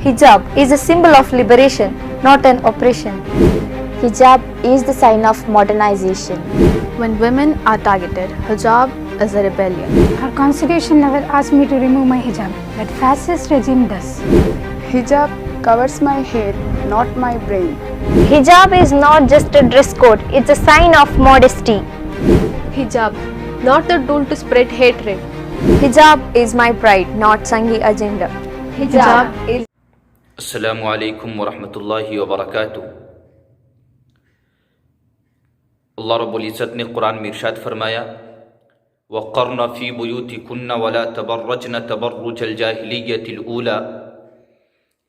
Hijab is a symbol of liberation, not an oppression. Hijab is the sign of modernization. When women are targeted, hijab is a rebellion. Our constitution never asked me to remove my hijab, but fascist regime does. Hijab covers my head, not my brain. Hijab is not just a dress code, it's a sign of modesty. Hijab, not the tool to spread hatred. Hijab is my pride, not Sanghi agenda. Hijab is السلام علیکم ورحمۃ اللہ وبرکاتہ۔ اللہ رب العزت نے قرآن میں ارشاد فرمایا وَقَرْنَ فِي بُيُوتِكُنَّ وَلَا تَبَرَّجْنَ تَبَرُّجَ الْجَاهِلِيَّةِ الْأُولَى۔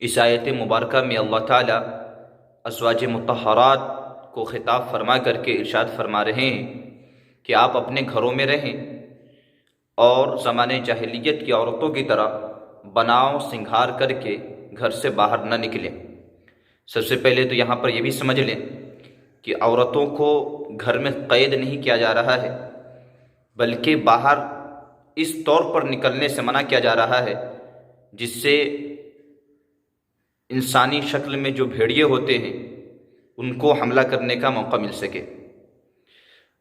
اس آیت مبارکہ میں اللہ تعالیٰ ازواج مطہرات کو خطاب فرما کر کے ارشاد فرما رہے ہیں کہ آپ اپنے گھروں میں رہیں اور زمانے جاہلیت کی عورتوں کی طرح بناؤ سنگھار کر کے گھر سے باہر نہ نکلیں۔ سب سے پہلے تو یہاں پر یہ بھی سمجھ لیں کہ عورتوں کو گھر میں قید نہیں کیا جا رہا ہے، بلکہ باہر اس طور پر نکلنے سے منع کیا جا رہا ہے جس سے انسانی شکل میں جو بھیڑیے ہوتے ہیں ان کو حملہ کرنے کا موقع مل سکے۔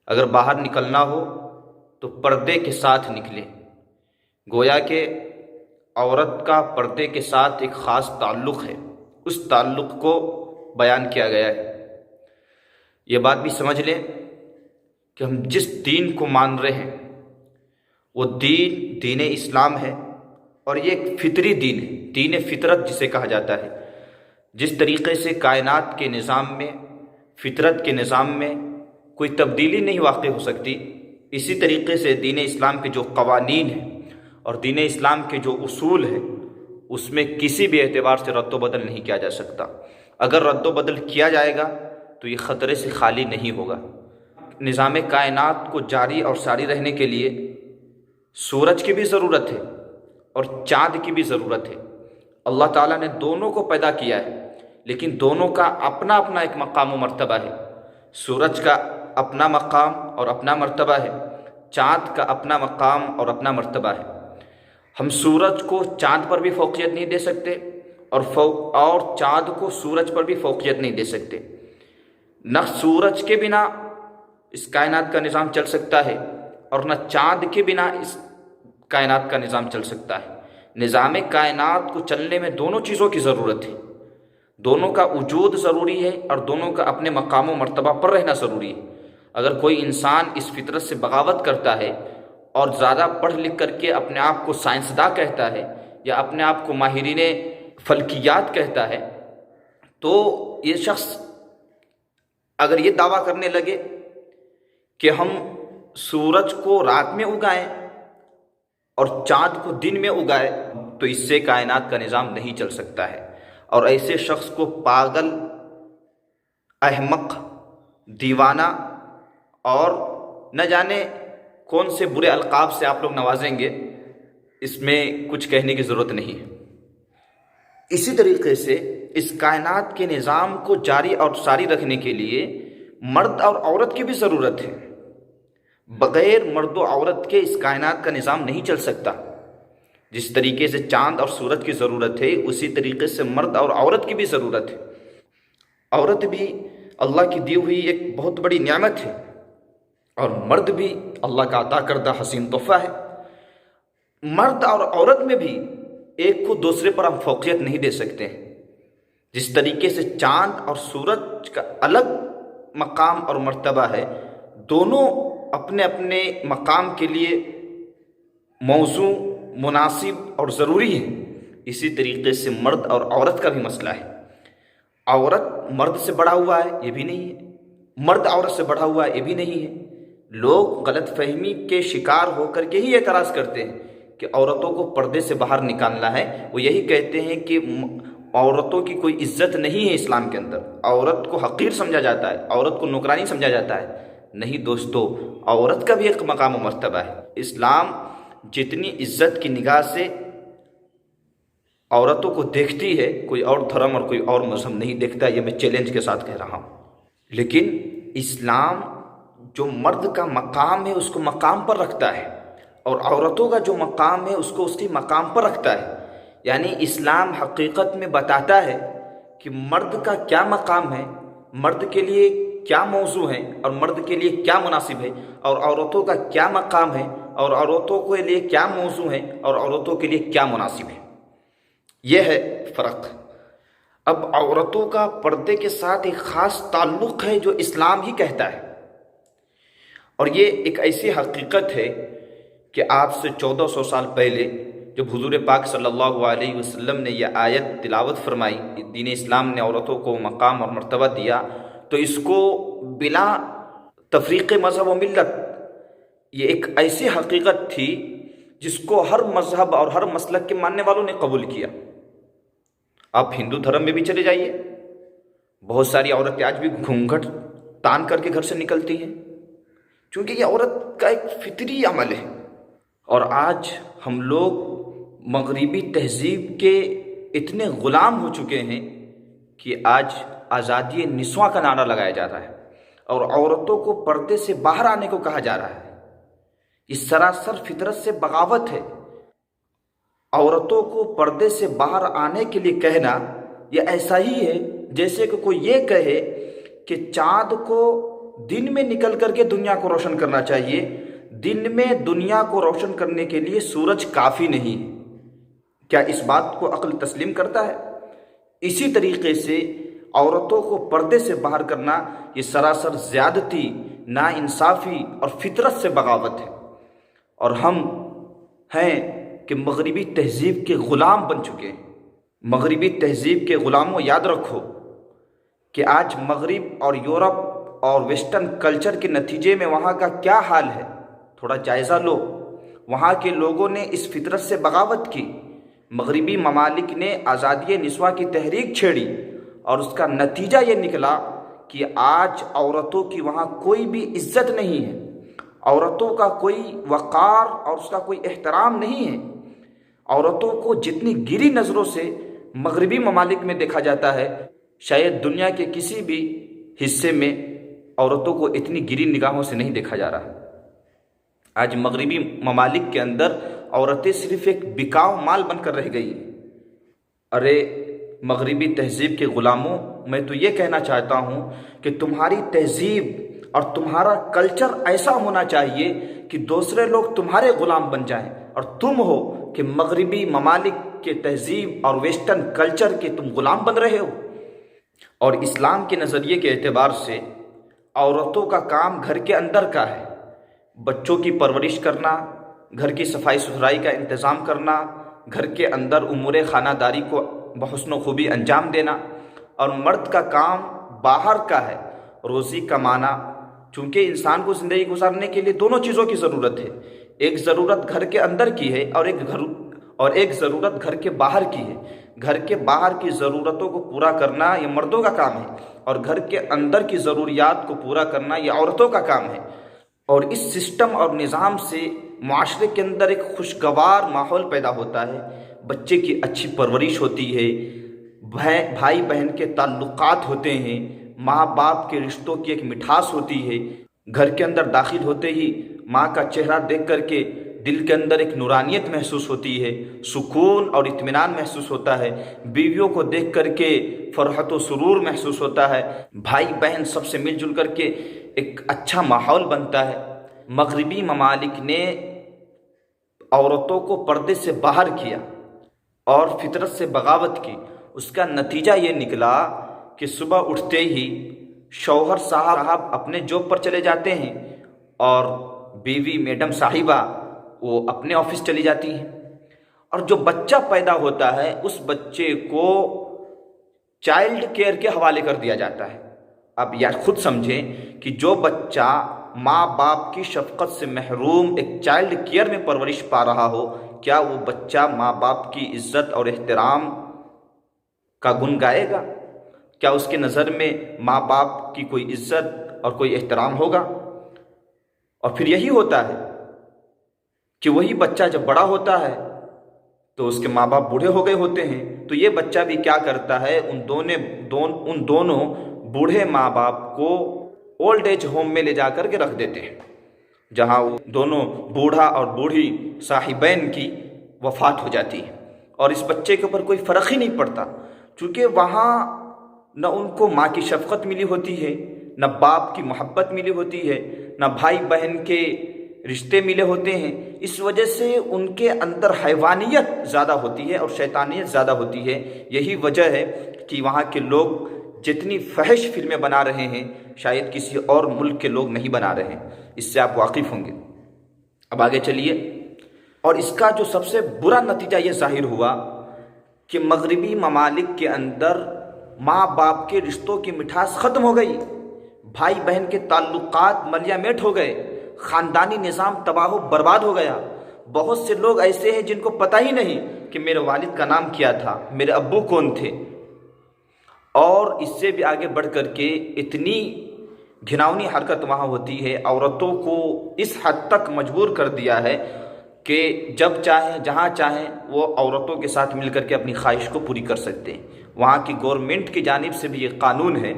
اگر باہر نکلنا ہو تو پردے کے ساتھ نکلیں۔ گویا کہ عورت کا پردے کے ساتھ ایک خاص تعلق ہے، اس تعلق کو بیان کیا گیا ہے۔ یہ بات بھی سمجھ لیں کہ ہم جس دین کو مان رہے ہیں وہ دین اسلام ہے، اور یہ ایک فطری دین ہے، دین فطرت جسے کہا جاتا ہے۔ جس طریقے سے کائنات کے نظام میں، فطرت کے نظام میں کوئی تبدیلی نہیں واقع ہو سکتی، اسی طریقے سے دین اسلام کے جو قوانین ہیں اور دین اسلام کے جو اصول ہیں اس میں کسی بھی اعتبار سے رد و بدل نہیں کیا جا سکتا۔ اگر رد و بدل کیا جائے گا تو یہ خطرے سے خالی نہیں ہوگا۔ نظام کائنات کو جاری اور ساری رہنے کے لیے سورج کی بھی ضرورت ہے اور چاند کی بھی ضرورت ہے۔ اللہ تعالیٰ نے دونوں کو پیدا کیا ہے، لیکن دونوں کا اپنا اپنا ایک مقام و مرتبہ ہے۔ سورج کا اپنا مقام اور اپنا مرتبہ ہے، چاند کا اپنا مقام اور اپنا مرتبہ ہے۔ ہم سورج کو چاند پر بھی فوقیت نہیں دے سکتے اور چاند کو سورج پر بھی فوقیت نہیں دے سکتے۔ نہ سورج کے بنا اس کائنات کا نظام چل سکتا ہے اور نہ چاند کے بنا اس کائنات کا نظام چل سکتا ہے۔ نظام کائنات کو چلنے میں دونوں چیزوں کی ضرورت ہے، دونوں کا وجود ضروری ہے اور دونوں کا اپنے مقام و مرتبہ پر رہنا ضروری ہے۔ اگر کوئی انسان اس فطرت سے بغاوت کرتا ہے اور زیادہ پڑھ لکھ کر کے اپنے آپ کو سائنسداں کہتا ہے یا اپنے آپ کو ماہرین فلکیات کہتا ہے، تو یہ شخص اگر یہ دعویٰ کرنے لگے کہ ہم سورج کو رات میں اگائیں اور چاند کو دن میں اگائیں تو اس سے کائنات کا نظام نہیں چل سکتا ہے، اور ایسے شخص کو پاگل، احمق، دیوانہ اور نہ جانے کون سے برے القاب سے آپ لوگ نوازیں گے، اس میں کچھ کہنے کی ضرورت نہیں ہے۔ اسی طریقے سے اس کائنات کے نظام کو جاری اور ساری رکھنے کے لیے مرد اور عورت کی بھی ضرورت ہے۔ بغیر مرد و عورت کے اس کائنات کا نظام نہیں چل سکتا۔ جس طریقے سے چاند اور سورج کی ضرورت ہے اسی طریقے سے مرد اور عورت کی بھی ضرورت ہے۔ عورت بھی اللہ کی دی ہوئی ایک بہت بڑی نعمت ہے، اور مرد بھی اللہ کا عطا کردہ حسین تحفہ ہے۔ مرد اور عورت میں بھی ایک کو دوسرے پر ہم فوقیت نہیں دے سکتے ہیں۔ جس طریقے سے چاند اور سورج کا الگ مقام اور مرتبہ ہے، دونوں اپنے اپنے مقام کے لیے موزوں، مناسب اور ضروری ہیں، اسی طریقے سے مرد اور عورت کا بھی مسئلہ ہے۔ عورت مرد سے بڑھا ہوا ہے یہ بھی نہیں ہے، مرد عورت سے بڑھا ہوا ہے یہ بھی نہیں ہے۔ لوگ غلط فہمی کے شکار ہو کر کے ہی اعتراض کرتے ہیں کہ عورتوں کو پردے سے باہر نکالنا ہے۔ وہ یہی کہتے ہیں کہ عورتوں کی کوئی عزت نہیں ہے اسلام کے اندر، عورت کو حقیر سمجھا جاتا ہے، عورت کو نوکرانی سمجھا جاتا ہے۔ نہیں دوستو، عورت کا بھی ایک مقام و مرتبہ ہے۔ اسلام جتنی عزت کی نگاہ سے عورتوں کو دیکھتی ہے، کوئی اور دھرم اور کوئی اور مذہب نہیں دیکھتا، یہ میں چیلنج کے ساتھ کہہ رہا ہوں۔ لیکن اسلام جو مرد کا مقام ہے اس کو مقام پر رکھتا ہے، اور عورتوں کا جو مقام ہے اس کو اس کی مقام پر رکھتا ہے۔ یعنی اسلام حقیقت میں بتاتا ہے کہ مرد کا کیا مقام ہے، مرد کے لیے کیا موضوع ہے اور مرد کے لیے کیا مناسب ہے، اور عورتوں کا کیا مقام ہے اور عورتوں کے لیے کیا موضوع ہے اور عورتوں کے لیے کیا مناسب ہے۔ یہ ہے فرق۔ اب عورتوں کا پردے کے ساتھ ایک خاص تعلق ہے جو اسلام ہی کہتا ہے، اور یہ ایک ایسی حقیقت ہے کہ آج سے 1400 سال پہلے جب حضور پاک صلی اللہ علیہ وسلم نے یہ آیت تلاوت فرمائی، دین اسلام نے عورتوں کو مقام اور مرتبہ دیا، تو اس کو بلا تفریق مذہب و ملت، یہ ایک ایسی حقیقت تھی جس کو ہر مذہب اور ہر مسلک کے ماننے والوں نے قبول کیا۔ آپ ہندو دھرم میں بھی چلے جائیے، بہت ساری عورتیں آج بھی گھونگھٹ تان کر کے گھر سے نکلتی ہیں، کیونکہ یہ عورت کا ایک فطری عمل ہے۔ اور آج ہم لوگ مغربی تہذیب کے اتنے غلام ہو چکے ہیں کہ آج آزادی نسواں کا نعرہ لگایا جا رہا ہے اور عورتوں کو پردے سے باہر آنے کو کہا جا رہا ہے۔ یہ سراسر فطرت سے بغاوت ہے۔ عورتوں کو پردے سے باہر آنے کے لیے کہنا یہ ایسا ہی ہے جیسے کہ کوئی یہ کہے کہ چاند کو دن میں نکل کر کے دنیا کو روشن کرنا چاہیے، دن میں دنیا کو روشن کرنے کے لیے سورج کافی نہیں ہے۔ کیا اس بات کو عقل تسلیم کرتا ہے؟ اسی طریقے سے عورتوں کو پردے سے باہر کرنا یہ سراسر زیادتی، ناانصافی اور فطرت سے بغاوت ہے، اور ہم ہیں کہ مغربی تہذیب کے غلام بن چکے ہیں۔ مغربی تہذیب کے غلاموں، یاد رکھو کہ آج مغرب اور یورپ اور ویسٹرن کلچر کے نتیجے میں وہاں کا کیا حال ہے، تھوڑا جائزہ لو۔ وہاں کے لوگوں نے اس فطرت سے بغاوت کی، مغربی ممالک نے آزادی نسواں کی تحریک چھیڑی، اور اس کا نتیجہ یہ نکلا کہ آج عورتوں کی وہاں کوئی بھی عزت نہیں ہے، عورتوں کا کوئی وقار اور اس کا کوئی احترام نہیں ہے۔ عورتوں کو جتنی گری نظروں سے مغربی ممالک میں دیکھا جاتا ہے، شاید دنیا کے کسی بھی حصے میں عورتوں کو اتنی گری نگاہوں سے نہیں دیکھا جا رہا۔ آج مغربی ممالک کے اندر عورتیں صرف ایک بکاؤ مال بن کر رہ گئی۔ ارے مغربی تہذیب کے غلاموں، میں تو یہ کہنا چاہتا ہوں کہ تمہاری تہذیب اور تمہارا کلچر ایسا ہونا چاہیے کہ دوسرے لوگ تمہارے غلام بن جائیں، اور تم ہو کہ مغربی ممالک کے تہذیب اور ویسٹرن کلچر کے تم غلام بن رہے ہو۔ اور اسلام کے نظریے کے اعتبار سے عورتوں کا کام گھر کے اندر کا ہے، بچوں کی پرورش کرنا، گھر کی صفائی ستھرائی کا انتظام کرنا، گھر کے اندر امور خانہ داری کو بحسن و خوبی انجام دینا، اور مرد کا کام باہر کا ہے، روزی کمانا۔ چونکہ انسان کو زندگی گزارنے کے لیے دونوں چیزوں کی ضرورت ہے، ایک ضرورت گھر کے اندر کی ہے اور ایک ضرورت گھر کے باہر کی ہے۔ گھر کے باہر کی ضرورتوں کو پورا کرنا یہ مردوں کا کام ہے، اور گھر کے اندر کی ضروریات کو پورا کرنا یہ عورتوں کا کام ہے۔ اور اس سسٹم اور نظام سے معاشرے کے اندر ایک خوشگوار ماحول پیدا ہوتا ہے، بچے کی اچھی پرورش ہوتی ہے، بھائی بہن کے تعلقات ہوتے ہیں، ماں باپ کے رشتوں کی ایک مٹھاس ہوتی ہے۔ گھر کے اندر داخل ہوتے ہی ماں کا چہرہ دیکھ کر کے دل کے اندر ایک نورانیت محسوس ہوتی ہے، سکون اور اطمینان محسوس ہوتا ہے، بیویوں کو دیکھ کر کے فرحت و سرور محسوس ہوتا ہے، بھائی بہن سب سے مل جل کر کے ایک اچھا ماحول بنتا ہے۔ مغربی ممالک نے عورتوں کو پردے سے باہر کیا اور فطرت سے بغاوت کی۔ اس کا نتیجہ یہ نکلا کہ صبح اٹھتے ہی شوہر صاحب اپنے جاب پر چلے جاتے ہیں اور بیوی میڈم صاحبہ وہ اپنے آفس چلی جاتی ہیں، اور جو بچہ پیدا ہوتا ہے اس بچے کو چائلڈ کیئر کے حوالے کر دیا جاتا ہے۔ اب یار خود سمجھیں کہ جو بچہ ماں باپ کی شفقت سے محروم ایک چائلڈ کیئر میں پرورش پا رہا ہو، کیا وہ بچہ ماں باپ کی عزت اور احترام کا گن گائے گا؟ کیا اس کے نظر میں ماں باپ کی کوئی عزت اور کوئی احترام ہوگا؟ اور پھر یہی ہوتا ہے کہ وہی بچہ جب بڑا ہوتا ہے تو اس کے ماں باپ بوڑھے ہو گئے ہوتے ہیں، تو یہ بچہ بھی کیا کرتا ہے، ان دونوں بوڑھے ماں باپ کو اولڈ ایج ہوم میں لے جا کر کے رکھ دیتے ہیں، جہاں وہ دونوں بوڑھا اور بوڑھی صاحبین کی وفات ہو جاتی ہے، اور اس بچے کے اوپر کوئی فرق ہی نہیں پڑتا، چونکہ وہاں نہ ان کو ماں کی شفقت ملی ہوتی ہے، نہ باپ کی محبت ملی ہوتی ہے، نہ بھائی بہن کے رشتے ملے ہوتے ہیں. اس وجہ سے ان کے اندر حیوانیت زیادہ ہوتی ہے اور شیطانیت زیادہ ہوتی ہے. یہی وجہ ہے کہ وہاں کے لوگ جتنی فحش فلمیں بنا رہے ہیں شاید کسی اور ملک کے لوگ نہیں بنا رہے ہیں. اس سے آپ واقف ہوں گے. اب آگے چلیے. اور اس کا جو سب سے برا نتیجہ یہ ظاہر ہوا کہ مغربی ممالک کے اندر ماں باپ کے رشتوں کی مٹھاس ختم ہو گئی، بھائی بہن کے تعلقات ملیا میٹ ہو گئے، خاندانی نظام تباہ و برباد ہو گیا. بہت سے لوگ ایسے ہیں جن کو پتہ ہی نہیں کہ میرے والد کا نام کیا تھا، میرے ابو کون تھے. اور اس سے بھی آگے بڑھ کر کے اتنی گھناؤنی حرکت وہاں ہوتی ہے، عورتوں کو اس حد تک مجبور کر دیا ہے کہ جب چاہیں جہاں چاہیں وہ عورتوں کے ساتھ مل کر کے اپنی خواہش کو پوری کر سکتے ہیں. وہاں کی گورنمنٹ کی جانب سے بھی یہ قانون ہے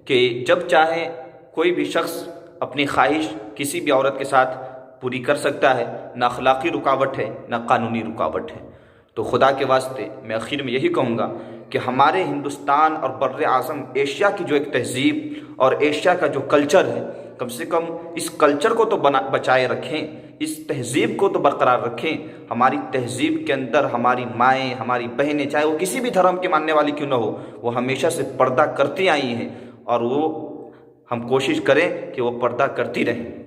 کہ جب چاہیں کوئی بھی شخص اپنی خواہش کسی بھی عورت کے ساتھ پوری کر سکتا ہے. نہ اخلاقی رکاوٹ ہے نہ قانونی رکاوٹ ہے. تو خدا کے واسطے میں آخر میں یہی کہوں گا کہ ہمارے ہندوستان اور بر اعظم ایشیا کی جو ایک تہذیب اور ایشیا کا جو کلچر ہے، کم سے کم اس کلچر کو تو بچائے رکھیں، اس تہذیب کو تو برقرار رکھیں. ہماری تہذیب کے اندر ہماری مائیں، ہماری بہنیں، چاہے وہ کسی بھی دھرم کے ماننے والی کیوں نہ ہو، وہ ہمیشہ سے پردہ کرتی آئی ہیں، اور وہ ہم کوشش کریں کہ وہ پردہ کرتی رہیں.